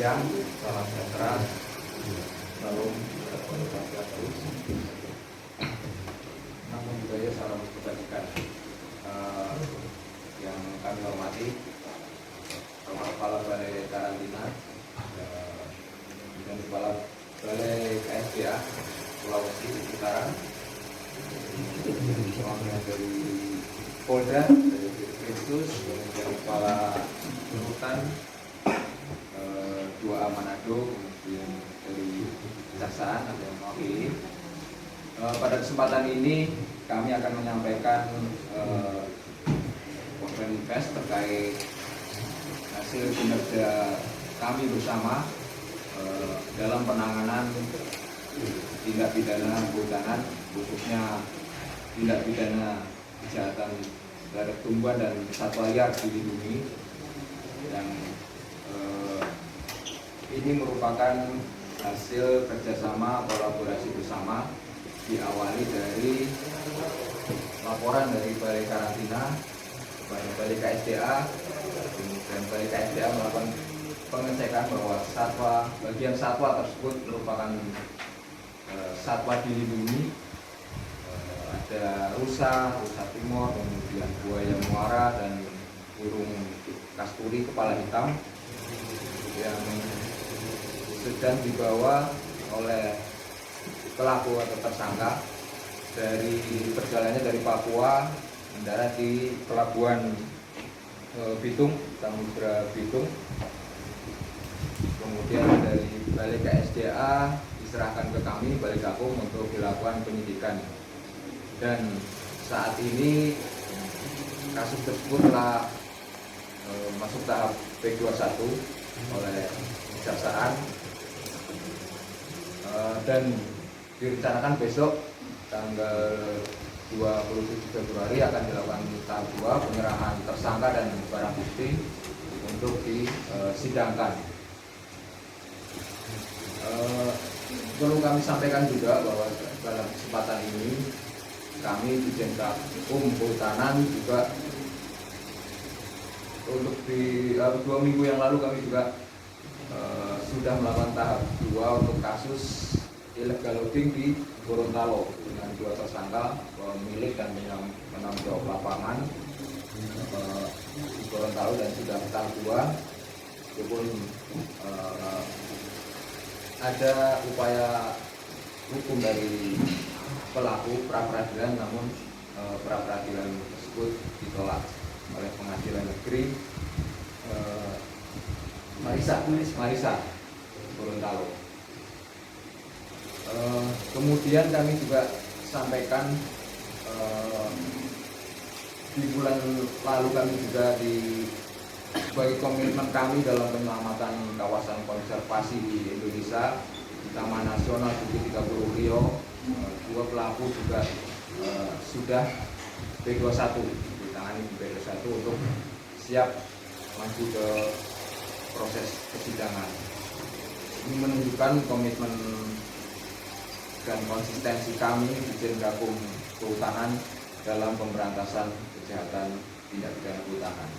siang, salam sejahtera, salam terus. Namun budaya salam kebajikan. Yang kami hormati Kepala Balai Karantina dan Kepala Balai KSDA Sulawesi Utara, dari Polda, dari Kristus, dari Kepala Hutan 2A Manado, kemudian dari Kejaksaan ada yang mewakili. Pada kesempatan ini kami akan menyampaikan konferensi pers terkait hasil kinerja kami bersama dalam penanganan tindak pidana kehutanan, khususnya tindak pidana kejahatan terhadap tumbuhan dan satwa liar dilindungi, yang ini merupakan hasil kerjasama kolaborasi bersama, diawali dari laporan dari Balai Karantina kepada Balai KSDA, dan Balai KSDA melakukan pengecekan bahwa bagian satwa tersebut merupakan satwa dilindungi. Ada rusa timur, kemudian buaya muara dan burung kasturi kepala hitam yang sedang dibawa oleh pelaku atau tersangka dari perjalanannya dari Papua mendarat di pelabuhan Bitung, Samudra Bitung. Kemudian dari Balai KSDA diserahkan ke kami Balai Gakum untuk dilakukan penyidikan. Dan saat ini kasus tersebut telah masuk tahap P21 oleh Kejaksaan, dan direncanakan besok tanggal 27 Februari akan dilakukan tahap 2 penyerahan tersangka dan barang bukti untuk disidangkan. Perlu kami sampaikan juga bahwa dalam kesempatan ini kami di Jenderal Kehutanan juga untuk di 2 minggu yang lalu kami juga sudah melakukan tahap 2 untuk kasus illegal logging di Gorontalo dengan 2 tersangka, pemilik dan penanggung jawab lapangan di Gorontalo, dan sudah tahap 2 walaupun ada upaya hukum dari pelaku pra-peradilan, namun pra-peradilan tersebut ditolak oleh Pengadilan Negeri Marisa Gorontalo. Kemudian kami juga sampaikan di bulan lalu kami juga sebagai komitmen kami dalam penyelamatan kawasan konservasi di Indonesia di Taman Nasional Bukit 30 Rio, 2 pelaku juga sudah P21 ditangani di P21 untuk siap maju ke proses persidangan. Ini menunjukkan komitmen dan konsistensi kami di Jenderal Kehutanan dalam pemberantasan kejahatan tindak pidana kehutanan.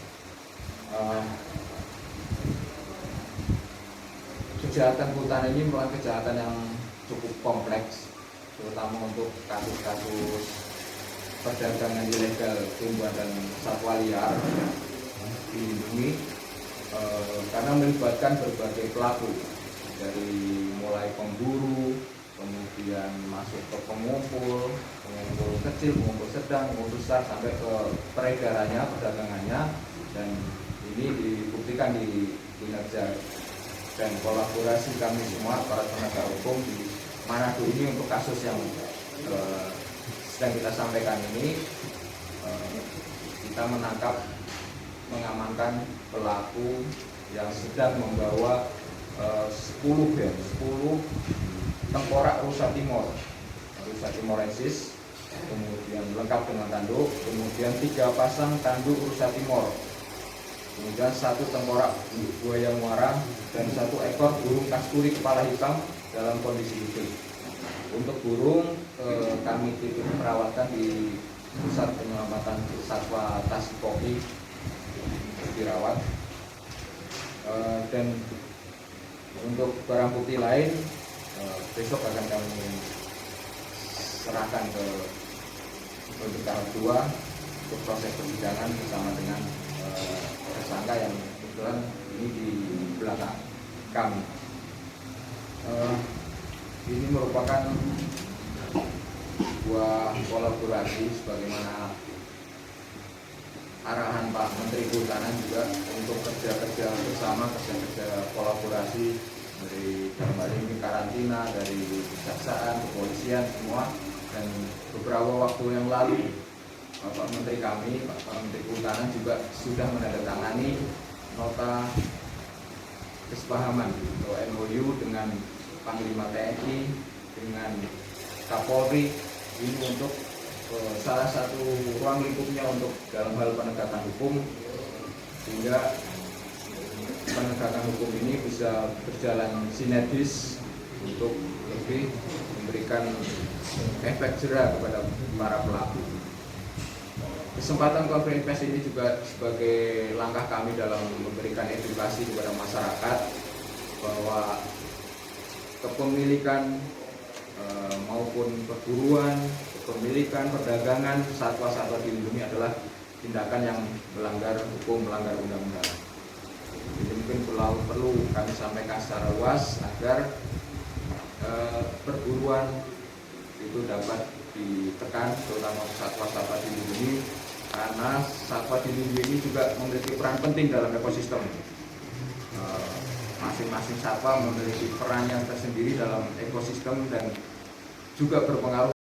Kejahatan kehutanan ini merupakan kejahatan yang cukup kompleks, terutama untuk kasus-kasus perdagangan ilegal tumbuhan dan satwa liar dilindungi, karena melibatkan berbagai pelaku, dari mulai pemburu, kemudian masuk ke pengumpul kecil, pengumpul sedang, pengumpul besar, sampai ke peredarannya, perdagangannya. Dan ini dibuktikan di kinerja dan kolaborasi kami semua para penegak hukum di Manado ini untuk kasus yang sedang kita sampaikan ini. Kita mengamankan pelaku yang sedang membawa 10 tengkorak rusa timorensis, kemudian lengkap dengan tanduk, kemudian 3 pasang tanduk rusa timor, kemudian 1 tengkorak buaya muara, dan 1 ekor burung kasturi kepala hitam dalam kondisi hidup. Untuk burung kami titip perawatan di Pusat Penyelamatan Satwa Tasikopi dirawat, dan Untuk barang bukti lain besok akan kami serahkan ke untuk tahap 2 untuk proses persidangan bersama dengan tersangka yang kebetulan ini di belakang kami. Ini merupakan sebuah kolaborasi sebagaimana arahan Pak Menteri Kehutanan juga untuk kerja-kerja bersama, kerja-kerja kolaborasi dari dalam hal ini karantina, dari kejaksaan, kepolisian semua. Dan beberapa waktu yang lalu Bapak Menteri kami, Pak Menteri Kehutanan juga sudah menandatangani nota kesepahaman atau MOU dengan Panglima TNI, dengan Kapolri ini untuk salah satu ruang lingkupnya untuk dalam hal penegakan hukum, sehingga penegakan hukum ini bisa berjalan sinergis untuk lebih memberikan efek jera kepada para pelaku. Kesempatan konferensi pers ini juga sebagai langkah kami dalam memberikan edukasi kepada masyarakat bahwa kepemilikan maupun perburuan, kepemilikan, perdagangan satwa-satwa dilindungi adalah tindakan yang melanggar hukum, melanggar undang-undang. Jadi mungkin perlu kami sampaikan secara luas agar perburuan itu dapat ditekan, terutama satwa-satwa dilindungi, karena satwa dilindungi ini juga memiliki peran penting dalam ekosistem. Masing-masing satwa memiliki peran yang tersendiri dalam ekosistem dan juga berpengaruh